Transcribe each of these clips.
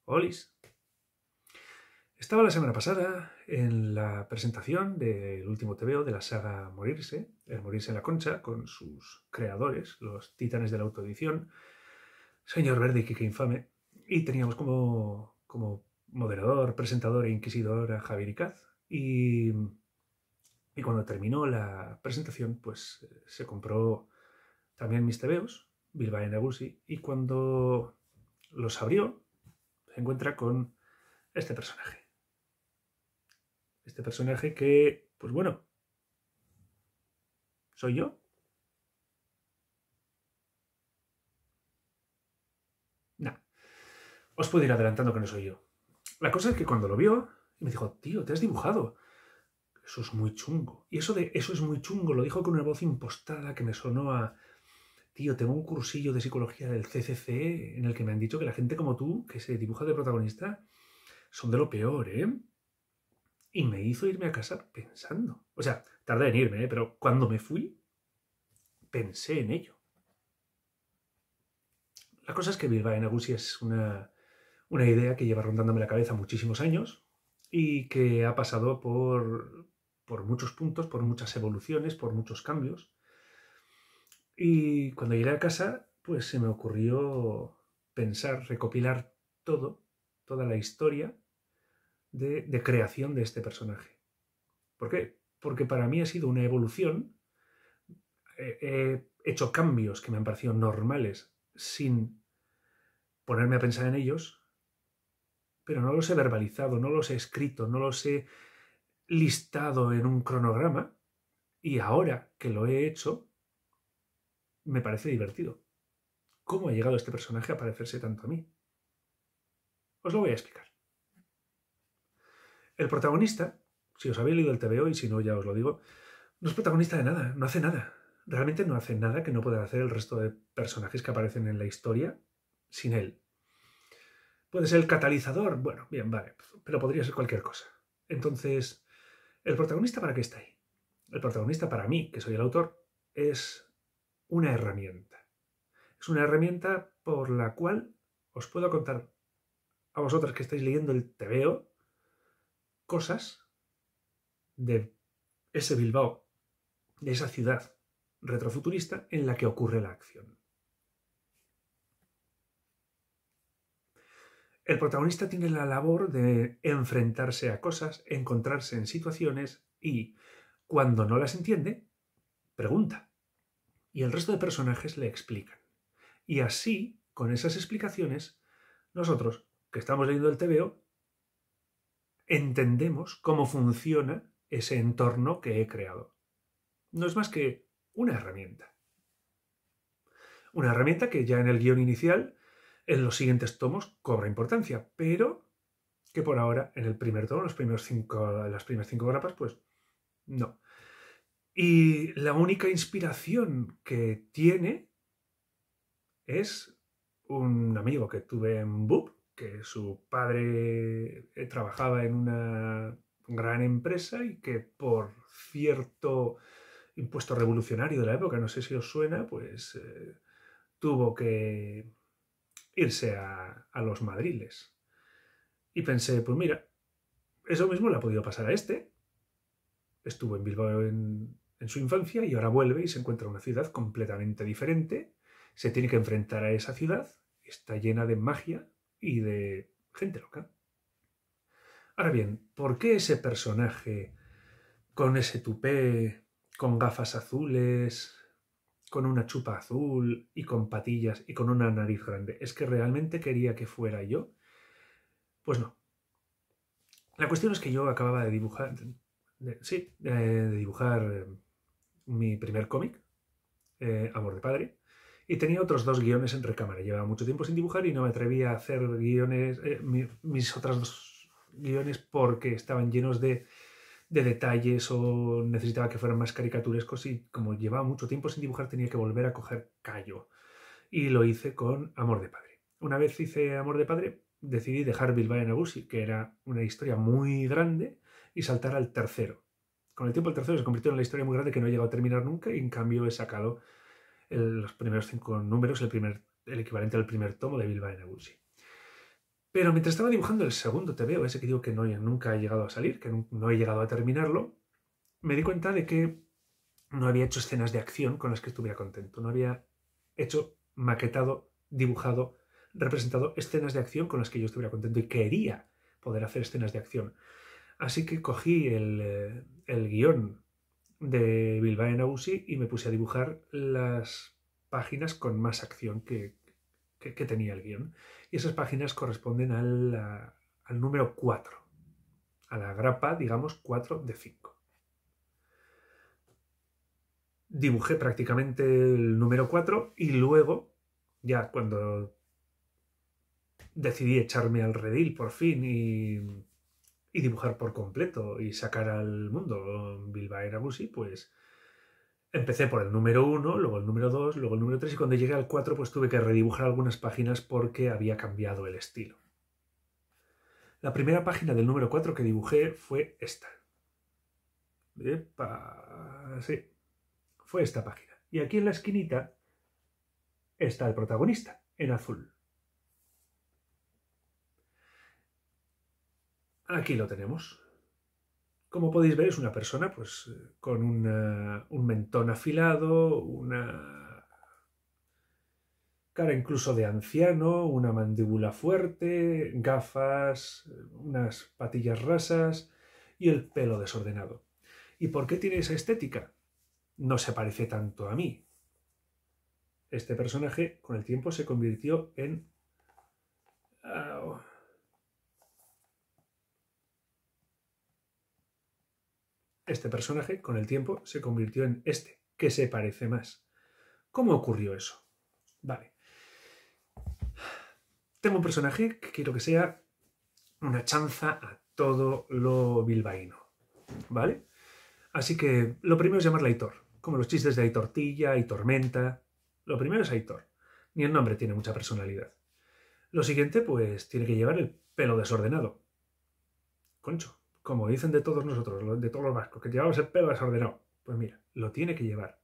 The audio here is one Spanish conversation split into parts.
Olis. Estaba la semana pasada en la presentación del último TVO de la saga Morirse, el Morirse en la Concha, con sus creadores, los titanes de la autoedición, Señor Verde y Kike Infame, y teníamos como moderador, presentador e inquisidor a Javier Icaz, y cuando terminó la presentación, pues se compró también mis TVOs, Bilbao Nagusi, y cuando los abrió, se encuentra con este personaje. Este personaje que, pues bueno, ¿soy yo? Nah, os puedo ir adelantando que no soy yo. La cosa es que cuando lo vio, me dijo, tío, te has dibujado. Eso es muy chungo. Y eso de eso es muy chungo lo dijo con una voz impostada que me sonó a... Tío, tengo un cursillo de psicología del CCC en el que me han dicho que la gente como tú, que se dibuja de protagonista, son de lo peor, ¿eh? Y me hizo irme a casa pensando. O sea, tardé en irme, ¿eh? Pero cuando me fui, pensé en ello. La cosa es que Bilbao Nagusi es una idea que lleva rondándome la cabeza muchísimos años y que ha pasado por muchos puntos, por muchas evoluciones, por muchos cambios. Y cuando llegué a casa, pues se me ocurrió pensar, recopilar toda la historia de creación de este personaje. ¿Por qué? Porque para mí ha sido una evolución. He hecho cambios que me han parecido normales sin ponerme a pensar en ellos, pero no los he verbalizado, no los he escrito, no los he listado en un cronograma, y ahora que lo he hecho, me parece divertido. ¿Cómo ha llegado este personaje a parecerse tanto a mí? Os lo voy a explicar. El protagonista, si os habéis leído el TVO y si no ya os lo digo, no es protagonista de nada, no hace nada. Realmente no hace nada que no pueda hacer el resto de personajes que aparecen en la historia sin él. Puede ser el catalizador, bueno, bien, vale, pero podría ser cualquier cosa. Entonces, ¿el protagonista para qué está ahí? El protagonista para mí, que soy el autor, es una herramienta. Es una herramienta por la cual os puedo contar a vosotras que estáis leyendo el TVO cosas de ese Bilbao, de esa ciudad retrofuturista en la que ocurre la acción. El protagonista tiene la labor de enfrentarse a cosas, encontrarse en situaciones y, cuando no las entiende, pregunta. Y el resto de personajes le explican. Y así, con esas explicaciones, nosotros, que estamos leyendo el TVO, entendemos cómo funciona ese entorno que he creado. No es más que una herramienta. Una herramienta que ya en el guión inicial, en los siguientes tomos, cobra importancia, pero que por ahora, en el primer tomo, las primeras 5 grapas, pues no. Y la única inspiración que tiene es un amigo que tuve en BUP, que su padre trabajaba en una gran empresa y que por cierto impuesto revolucionario de la época, no sé si os suena, pues tuvo que irse a los Madriles. Y pensé, pues mira, eso mismo le ha podido pasar a este. Estuvo en Bilbao en su infancia y ahora vuelve y se encuentra en una ciudad completamente diferente. Se tiene que enfrentar a esa ciudad. Está llena de magia y de gente loca. Ahora bien, ¿por qué ese personaje con ese tupé, con gafas azules, con una chupa azul y con patillas y con una nariz grande? ¿Es que realmente quería que fuera yo? Pues no. La cuestión es que yo acababa de dibujar, de dibujar mi primer cómic, Amor de Padre, y tenía otros 2 guiones en recámara. Llevaba mucho tiempo sin dibujar y no me atrevía a hacer guiones, mis otras 2 guiones porque estaban llenos de detalles o necesitaba que fueran más caricaturescos y como llevaba mucho tiempo sin dibujar tenía que volver a coger callo. Y lo hice con Amor de Padre. Una vez hice Amor de Padre, decidí dejar Bilbao Nagusi, que era una historia muy grande, y saltar al tercero. Con el tiempo el tercero se convirtió en una historia muy grande que no he llegado a terminar nunca y en cambio he sacado los primeros 5 números, el equivalente al primer tomo de Bilbao Nagusi. Pero mientras estaba dibujando el segundo TVO, ese que digo que nunca he llegado a salir, que no he llegado a terminarlo, me di cuenta de que no había hecho escenas de acción con las que estuviera contento. No había hecho, maquetado, dibujado, representado escenas de acción con las que yo estuviera contento y quería poder hacer escenas de acción. Así que cogí el guión de Bilbao Nagusi y me puse a dibujar las páginas con más acción que tenía el guión. Y esas páginas corresponden al número 4, a la grapa, digamos, 4 de 5. Dibujé prácticamente el número 4 y luego, ya cuando decidí echarme al redil por fin y dibujar por completo y sacar al mundo Bilbao Nagusi, pues empecé por el número 1, luego el número 2, luego el número 3 y cuando llegué al 4 pues tuve que redibujar algunas páginas porque había cambiado el estilo. La primera página del número 4 que dibujé fue esta. Sí, fue esta página. Y aquí en la esquinita está el protagonista, en azul. Aquí lo tenemos. Como podéis ver, es una persona pues, con un mentón afilado, una cara incluso de anciano, una mandíbula fuerte, gafas, unas patillas rasas y el pelo desordenado. ¿Y por qué tiene esa estética? No se parece tanto a mí. Este personaje con el tiempo se convirtió en... Este personaje con el tiempo se convirtió en este, que se parece más. ¿Cómo ocurrió eso? Vale. Tengo un personaje que quiero que sea una chanza a todo lo bilbaíno, ¿vale? Así que lo primero es llamarle Aitor, como los chistes de Aitortilla y Tormenta. Lo primero es Aitor. Ni el nombre tiene mucha personalidad. Lo siguiente, pues, tiene que llevar el pelo desordenado. Concho, como dicen de todos nosotros, de todos los vascos, que llevamos el pelo desordenado. Pues mira, lo tiene que llevar.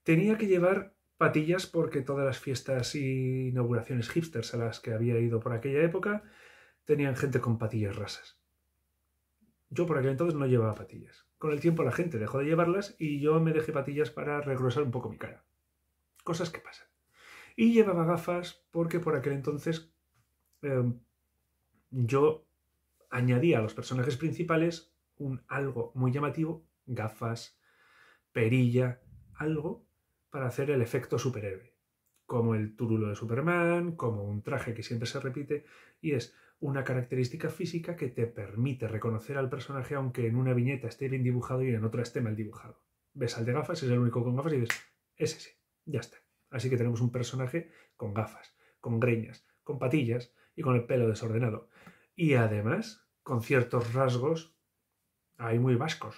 Tenía que llevar patillas porque todas las fiestas y inauguraciones hipsters a las que había ido por aquella época tenían gente con patillas rasas. Yo por aquel entonces no llevaba patillas. Con el tiempo la gente dejó de llevarlas y yo me dejé patillas para regrosar un poco mi cara. Cosas que pasan. Y llevaba gafas porque por aquel entonces yo añadía a los personajes principales algo muy llamativo, gafas, perilla, algo para hacer el efecto superhéroe, como el túrulo de Superman, como un traje que siempre se repite, y es una característica física que te permite reconocer al personaje aunque en una viñeta esté bien dibujado y en otra esté mal dibujado. Ves al de gafas, es el único con gafas y dices, es ese, ya está. Así que tenemos un personaje con gafas, con greñas, con patillas y con el pelo desordenado. Y además, con ciertos rasgos ahí muy vascos,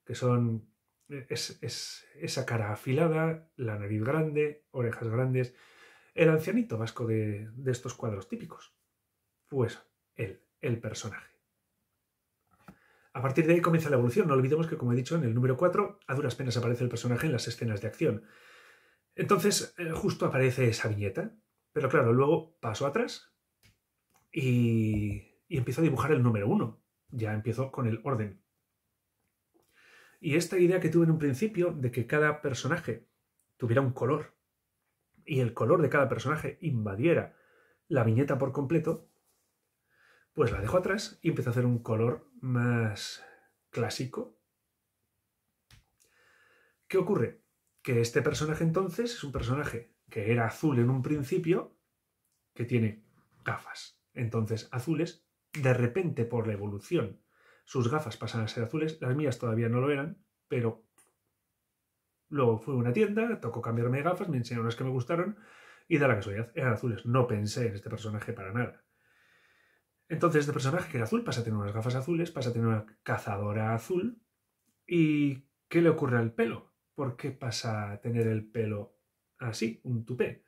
que son esa cara afilada, la nariz grande, orejas grandes, el ancianito vasco de estos cuadros típicos. Pues el personaje. A partir de ahí comienza la evolución. No olvidemos que, como he dicho, en el número 4 a duras penas aparece el personaje en las escenas de acción. Entonces, justo aparece esa viñeta. Pero claro, luego paso atrás y empiezo a dibujar el número 1. Ya empiezo con el orden. Y esta idea que tuve en un principio de que cada personaje tuviera un color y el color de cada personaje invadiera la viñeta por completo, pues la dejo atrás y empiezo a hacer un color más clásico. ¿Qué ocurre? Que este personaje entonces es un personaje que era azul en un principio, que tiene gafas entonces azules, de repente por la evolución sus gafas pasan a ser azules, las mías todavía no lo eran, pero luego fui a una tienda, tocó cambiarme de gafas, me enseñaron las que me gustaron y da la casualidad, eran azules. No pensé en este personaje para nada. Entonces este personaje que era azul pasa a tener unas gafas azules, pasa a tener una cazadora azul. ¿Y qué le ocurre al pelo? ¿Por qué pasa a tener el pelo así, un tupé?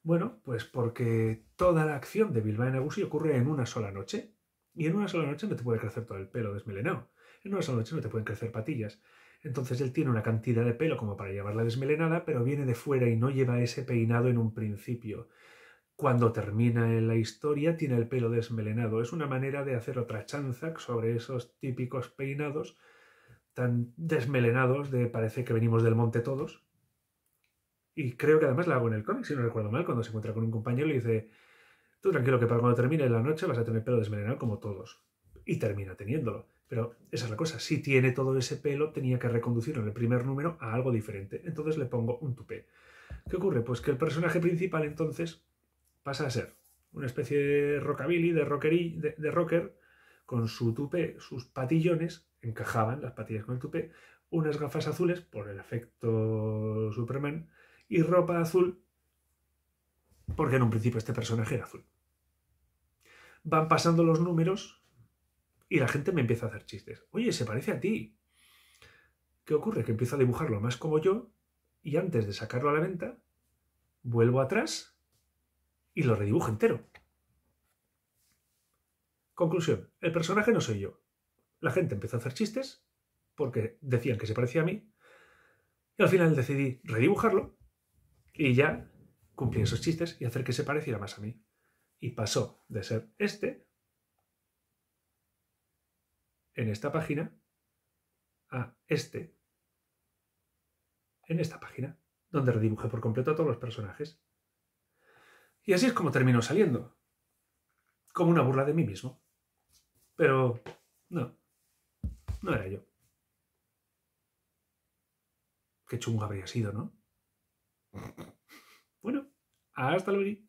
Bueno, pues porque toda la acción de Bilbao Nagusi ocurre en una sola noche. Y en una sola noche no te puede crecer todo el pelo desmelenado. En una sola noche no te pueden crecer patillas. Entonces él tiene una cantidad de pelo como para llevarla desmelenada, pero viene de fuera y no lleva ese peinado en un principio. Cuando termina en la historia tiene el pelo desmelenado. Es una manera de hacer otra chanza sobre esos típicos peinados tan desmelenados de parece que venimos del monte todos. Y creo que además la hago en el cómic, si no recuerdo mal, cuando se encuentra con un compañero y le dice: tú tranquilo que para cuando termine la noche vas a tener pelo desmelenado como todos. Y termina teniéndolo. Pero esa es la cosa. Si tiene todo ese pelo, tenía que reconducirlo en el primer número a algo diferente. Entonces le pongo un tupé. ¿Qué ocurre? Pues que el personaje principal entonces pasa a ser una especie de rockabilly, de rocker, con su tupé, sus patillones, encajaban las patillas con el tupé, unas gafas azules por el efecto Superman y ropa azul porque en un principio este personaje era azul. Van pasando los números y la gente me empieza a hacer chistes. Oye, se parece a ti. ¿Qué ocurre? Que empiezo a dibujarlo más como yo y antes de sacarlo a la venta, vuelvo atrás y lo redibujo entero. Conclusión, el personaje no soy yo. La gente empezó a hacer chistes porque decían que se parecía a mí y al final decidí redibujarlo y ya cumplí esos chistes y hacer que se pareciera más a mí. Y pasó de ser este en esta página a este en esta página, donde redibujé por completo a todos los personajes. Y así es como terminó saliendo, como una burla de mí mismo. Pero no, no era yo. Qué chungo habría sido, ¿no? Bueno, hasta luego.